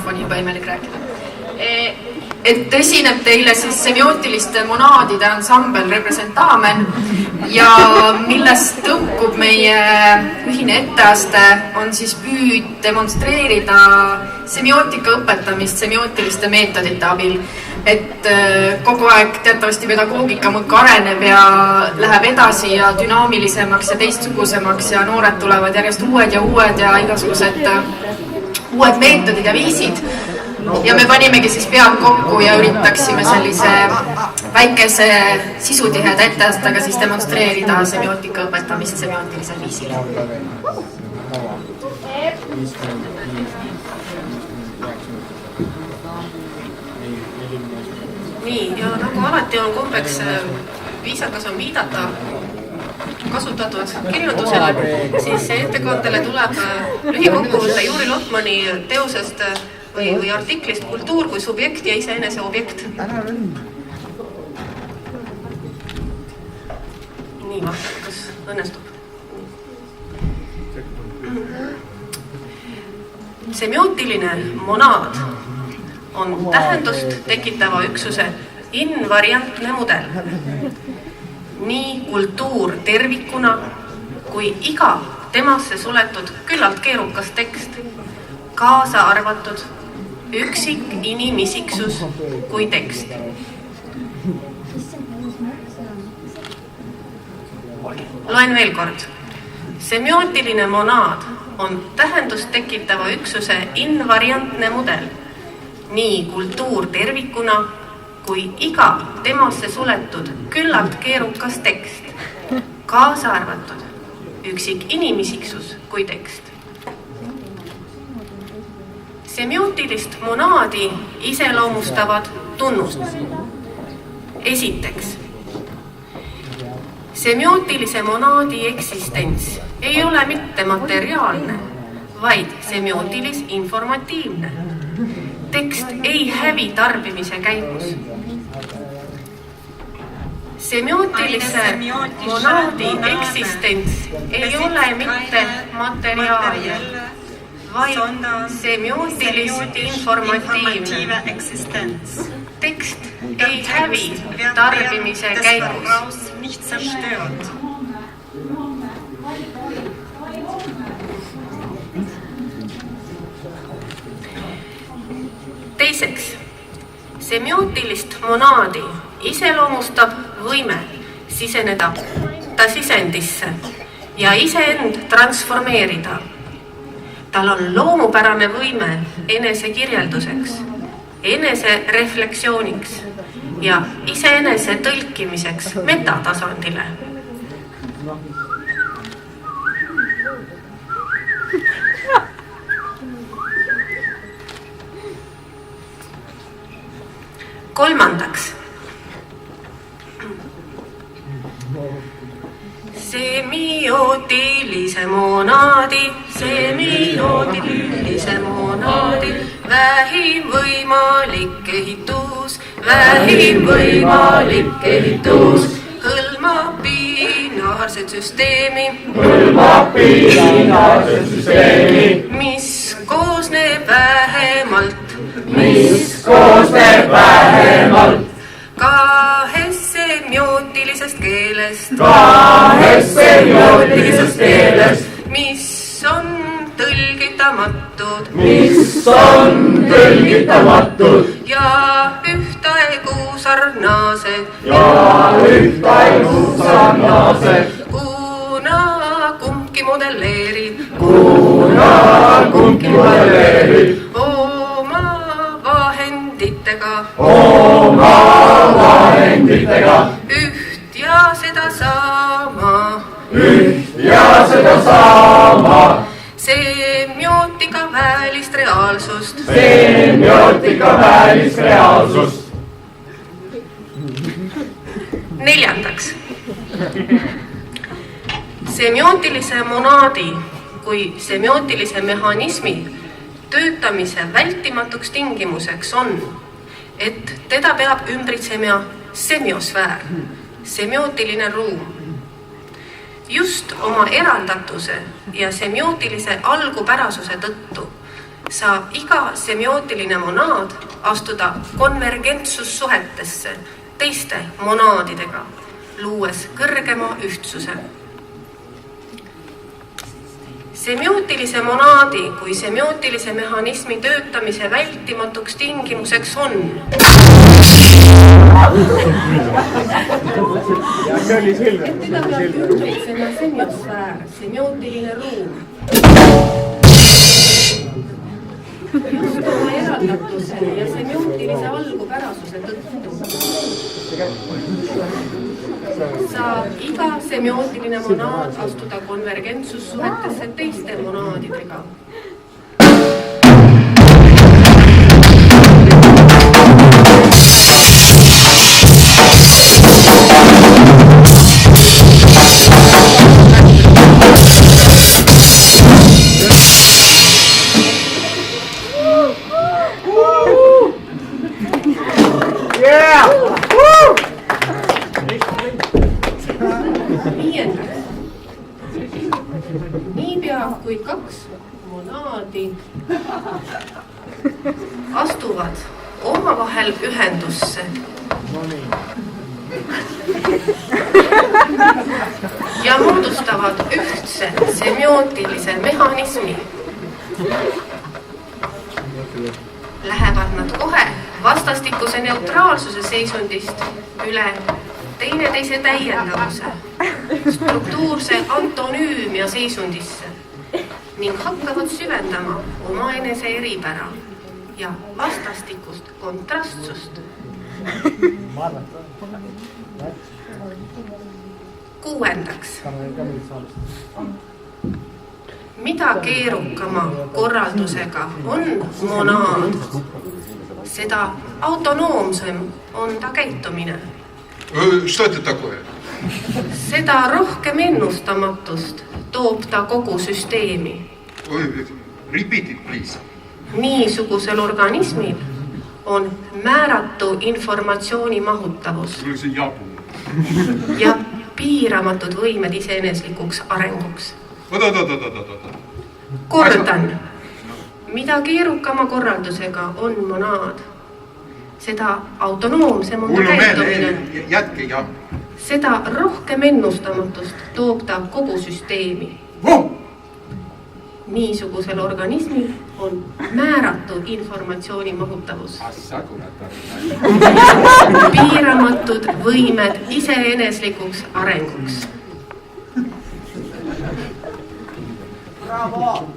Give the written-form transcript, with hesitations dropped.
mikrofoni juba imelik rääkida. Et esineb teile siis semiootiliste monaadide ansambel Representamen ja millest tõukub meie ühine etteaste on siis püüd demonstreerida semiootika õpetamist semiootiliste meetodite abil. Et kogu aeg teatavasti pedagoogika muudkui areneb ja läheb edasi ja dünaamilisemaks ja teistsugusemaks ja noored tulevad järjest uued ja igasugused uued meetodid ja viisid. Ja me panimegi siis pead kokku ja üritaksime sellise väikese sisutiheda etteastaga siis demonstreerida semiootika õpetamist semiootilisel viisil. Nii, ja nagu alati on kombeks viisakas on viidata kasutatud kirjandusele, siis ettekandele tuleb lühikokkuvõte Juri Lotmani teosest või artiklist Kultuur kui subjekt ja iseenese objekt. Nii, vaatame, kas õnnestub. Semiootiline monaad on tähendust tekitava üksuse invariantne mudel. Nii kultuur tervikuna kui iga temasse suletud küllalt keerukas tekst, kaasa arvatud üksik inimisiksus kui tekst. Loen veel kord. Semiootiline monaad on tähendust tekitava üksuse invariantne mudel. Nii kultuur tervikuna kui iga temasse suletud küllalt keerukas tekst, kaasa arvatud üksik inimisiksus kui tekst. Semiootilist monaadi iseloomustavad tunnused. Esiteks, semiootilise monaadi eksistents ei ole mitte materiaalne, vaid semiootilis-informatiivne. Tekst ei hävi tarbimise käigus. Semiootilise monaadi eksistents ei ole mitte materiaalne, vaid semiootilis-informatiivne. Tekst ei hävi tarbimise käigus. Teiseks, semiootilist monaadi iseloomustab võime siseneda ta sisendisse ja iseend transformeerida. Tal on loomupärane võime enesekirjelduseks, enesereflektsiooniks ja iseenese tõlkimiseks metatasandile. Kolmandaks, semiotilise monaadi vähim võimalik ehitus hõlmab binaarset süsteemi, mis koosneb vähemalt kahest semiootilisest keelest, mis on tõlgitamatud ja ühtaegu sarnased, kuna kumbki modelleerib oma vahenditega üht ja sedasama semiootika väelist reaalsust. Neljandaks, semiootilise monaadi kui semiootilise mehhanismi töötamise vältimatuks tingimuseks on, et teda peab ümbritsema semiosfäär, semiootiline ruum. Just oma eraldatuse ja semiootilise algupärasuse tõttu saab iga semiootiline monaad astuda konvergentsussuhetesse teiste monaadidega, luues kõrgema ühtsuse. Semiootilise monaadi kui semiootilise mehhanismi töötamise vältimatuks tingimuseks on teda peab ümbritsema semiosfäär, semiootiline ruum. Just oma eraldatuse ja semiootilise algupärasuse tõttu saab iga semiootiline monaad astuda konvergentsussuhetesse teiste monaadidega. Niipea kui kaks monaadi astuvad omavahel ühendusse ja moodustavad ühtse semiootilise mehhanismi, lähevad nad kohe vastastikuse neutraalsuse seisundist üle teineteise täiendavuse, struktuurse antonüümia seisundisse ning hakkavad süvendama omaenese eripära ja vastastikust kontrastsust. Kuuendaks. Mida keerukama korraldusega on monaad, seda autonoomsem on ta käitumine. Что это такое? Seda rohkem ennustamatust toob ta kogu süsteemi. Repeat it, please. Niisugusel organismil on määratu informatsiooni mahutavus ja piiramatud võimed iseeneslikuks arenguks. Kordan, mida keerukama korraldusega on monaad, seda autonoomsem on ta käitumine. Jätke ja. Seda rohkem ennustamatust toob ta kogu süsteemi. Niisugusel organismil on määratu informatsiooni mahutavus. Piiramatud võimed iseeneslikuks arenguks. Bravo!